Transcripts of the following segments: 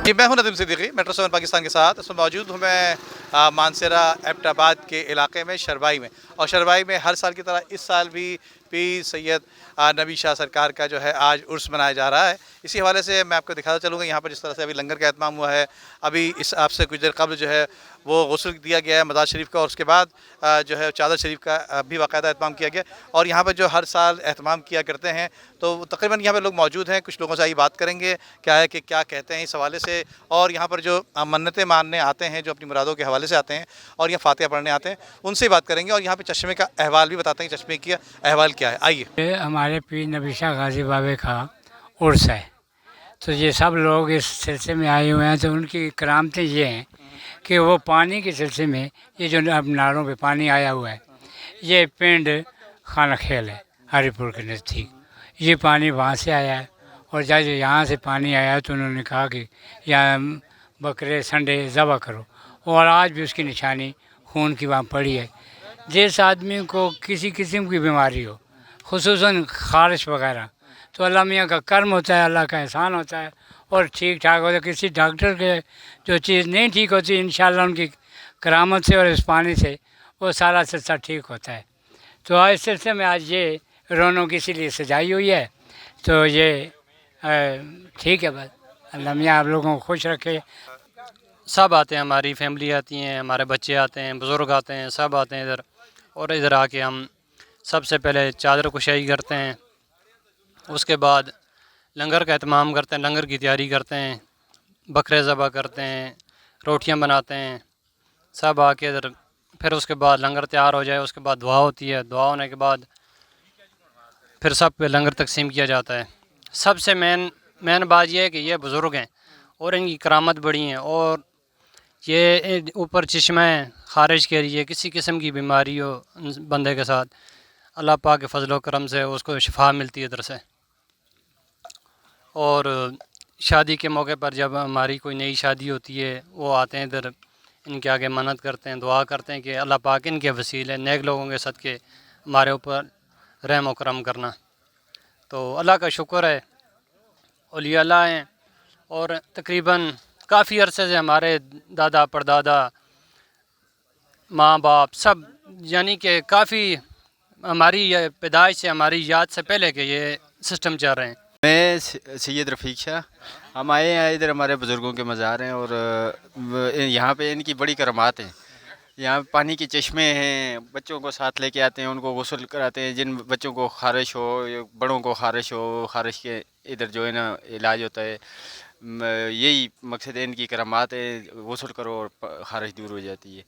जी, मैं हूं नदीम सिद्दीकी, मेट्रो 7 पाकिस्तान के साथ। इसमें मौजूद हूं मैं मानसरा एबटाबाद के इलाके में, शरवाई में। और शरवाई में हर साल की तरह इस साल भी पीर सैयद नबी शाह सरकार का जो है आज उर्स मनाया जा रहा है। इसी हवाले से मैं आपको दिखाता चलूँगा यहाँ पर जिस तरह से अभी लंगर का एहतमाम हुआ है। अभी इस आपसे कुछ देर कबल जो है वो गुस्ल दिया गया है मज़ार शरीफ का, और उसके बाद जो है चादर शरीफ का भी बाकायदा एहतमाम किया गया। और यहाँ पर जो हर साल एहतमाम किया करते हैं, तो तकरीबन यहाँ पर लोग मौजूद हैं। कुछ लोगों से आई बात करेंगे क्या है कि क्या कहते हैं इस हवाले से। और यहाँ पर जो मन्नतें मानने आते हैं, जो अपनी मुरादों के हवाले से आते हैं और यहाँ फातिहा पढ़ने आते हैं, उनसे ही बात करेंगे। और यहाँ पे चश्मे का अहवाल भी बताते हैं, चश्मे का अहवाल क्या है। आइए। ये हमारे पीर नबी शाह गाजी बाबे का उर्स है, तो ये सब लोग इस सिलसिले में आए हुए हैं। तो उनकी करामतें ये हैं कि वो पानी के सिलसिले में, ये जो अब नालों पे पानी आया हुआ है, ये पिंड खाना खेल है हरीपुर के नज़दीक। ये पानी वहाँ से आया है, और जब यहाँ से पानी आया है तो उन्होंने कहा कि यहाँ बकरे संडे ज़बह करो, और आज भी उसकी निशानी खून की वहाँ पड़ी है। जिस आदमी को किसी किस्म की बीमारी हो, खुसूसन ख़ारिश वगैरह, तो अल्लाह मियाँ का कर्म होता है, अल्लाह का एहसान होता है, और ठीक ठाक होता है। किसी डॉक्टर के जो चीज़ नहीं ठीक होती, इंशाअल्लाह उनकी करामत से और इस पानी से वो सारा सिलसिला ठीक होता है। तो आज इस सिलसिले में आज ये रौनक इसीलिए सजाई हुई है। तो ये ठीक है, बस अल्लाह मियाँ आप लोगों को खुश रखे। सब आते हैं, हमारी फैमिली आती हैं, हमारे बच्चे आते हैं, बुज़ुर्ग आते हैं, सब आते हैं इधर। और इधर आके हम सबसे पहले चादर कुशाई करते हैं, उसके बाद लंगर का एहतमाम करते हैं, लंगर की तैयारी करते हैं, बकरे ज़बह करते हैं, रोटियां बनाते हैं। सब आके इधर, फिर उसके बाद लंगर तैयार हो जाए, उसके बाद दुआ होती है। दुआ होने के बाद फिर सब पे लंगर तकसीम किया जाता है। सबसे मेन बात यह है कि ये बुज़ुर्ग हैं और इनकी करामत बड़ी हैं, और ये ऊपर चश्मा है ख़ारिज के लिए, किसी किस्म की बीमारी हो बंदे के साथ, अल्लाह पाक के फजल व करम से उसको शिफा मिलती है इधर से। और शादी के मौके पर जब हमारी कोई नई शादी होती है, वो आते हैं इधर, इनके आगे मन्नत करते हैं, दुआ करते हैं कि अल्लाह पाक इनके वसीले नेक लोगों के सदक़े हमारे ऊपर रहम व करम करना। तो अल्लाह का शुक्र है, औलिया अल्लाह हैं, और तकरीबन काफ़ी अरसे से हमारे दादा परदादा माँ बाप सब, यानी कि काफ़ी हमारी पैदाइश से, हमारी याद से पहले के ये सिस्टम चल रहे हैं। मैं सैयद रफ़ीक शाह, हम आए हैं इधर, हमारे बुज़ुर्गों के मज़ार हैं, और यहाँ पे इनकी बड़ी करमात हैं। यहाँ पानी के चश्मे हैं, बच्चों को साथ लेके आते हैं, उनको गुस्ल कराते हैं। जिन बच्चों को ख़ारिश हो, बड़ों को ख़ारिश हो, ख़ारिश के इधर जो है ना इलाज होता है। यही मकसद है, इनकी करामात है, गुस्ल करो और ख़ारिश दूर हो जाती है।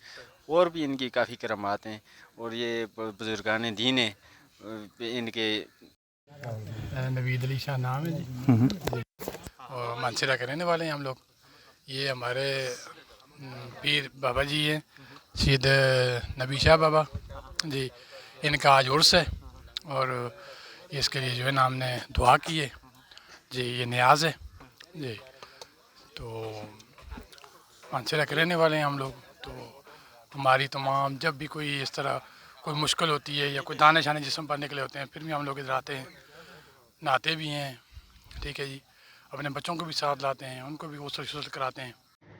और भी इनकी काफ़ी करामात हैं, और ये बुज़ुर्गान दीन है इनके। नवीद अली शाह नाम है जी, और मानसरा के रहने वाले हैं हम लोग। ये हमारे पीर बाबा जी हैं, सैयद नबी शाह बाबा जी। इनका आज उर्स है, और इसके लिए जो है ना हमने दुआ की है जी, ये न्याज है जी। तो मानसरा के रहने वाले हैं हम लोग। तो हमारी तमाम जब भी कोई इस तरह कोई मुश्किल होती है या कोई दाने शाने जिस्म पर निकले होते हैं, फिर भी हम लोग इधर आते हैं, नहाते भी हैं, ठीक है जी। अपने बच्चों को भी साथ लाते हैं, उनको भी गुस्ल कराते हैं।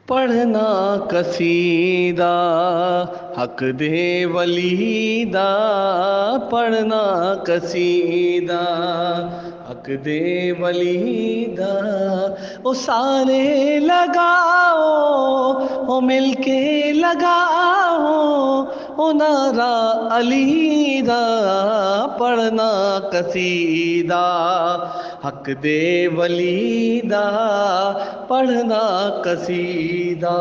पढ़ना कसीदा हक दे वलीदा, पढ़ना कसीदा हक दे वलीदा, ओ सारे लगाओ, ओ मिलके लगाओ, ओ नारा अली दा, पढ़ना कसीदा हक दे वलीदा, पढ़ना कसीदा।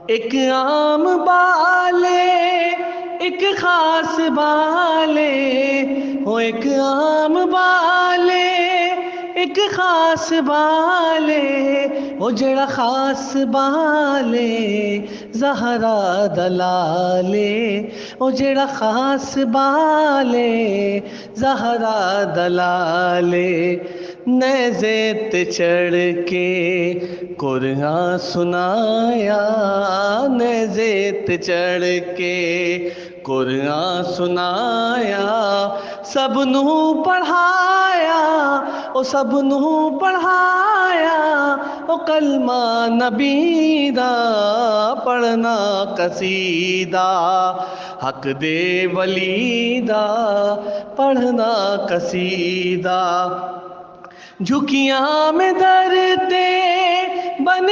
एक आम बाले एक खास बाले, हो एक आम बाले एक खास बाले, ओ जड़ा खास बाले ज़हरा दलाले, ओ जड़ा खास बाले ज़हरा दलाले। नेज़े ते चढ़ के कुरान सुनाया, नेज़े ते चढ़ के कुरान सुनाया, सबनू पढ़ाया, ओ सबनू पढ़ाया, او کلمہ نبی دا پڑھنا قصیدہ حق دے ولی دا پڑھنا قصیدہ جھکیاں میں در تے بن